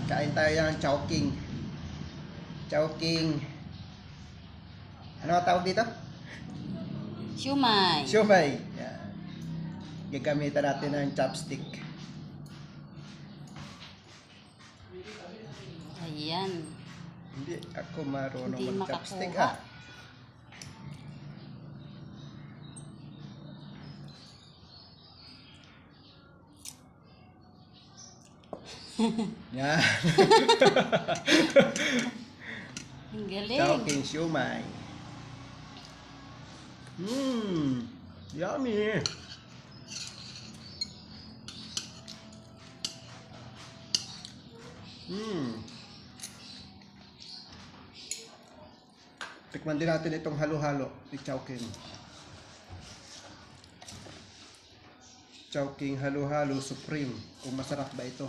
Kain tayo ng Chowking. Chowking. Ano ang tawag dito? Siumay. Siomay. Yan. Gagamitan natin ng chopstick. Ayan. Hindi ako marunong Hindi mag-chopstick makakuha. Yan. Ang galing. Chowking siomay. Yummy. Tikman din natin itong halo-halo ni Chowking. Chowking halo-halo supreme. Kung masarap ba ito?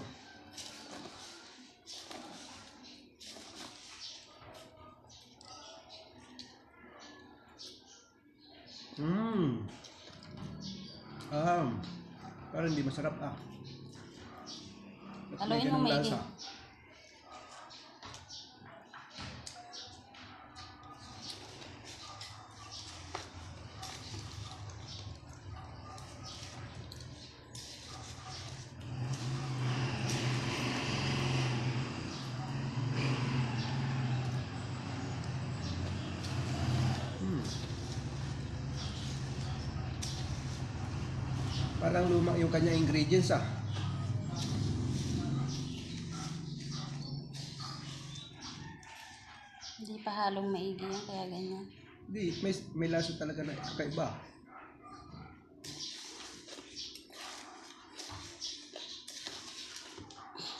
Parang hindi masarap Ba't may Haluin mo ganung maigi. lasa? Parang luma yung kanya ingredients Hindi pa halong maigi yan, kaya ganyan. Hindi, may lasa talaga na kakaiba.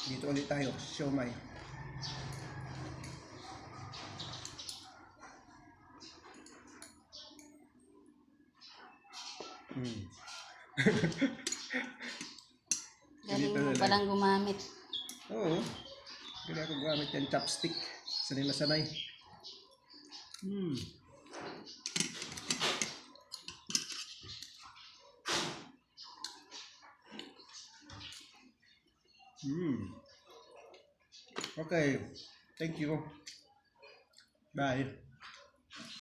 Dito ulit tayo, siomay. Galing Dito mo na lang. palang gumamit. Oo. Kaya ako gamit yung chopstick. Sanay na sanay. Okay. Thank you. Bye.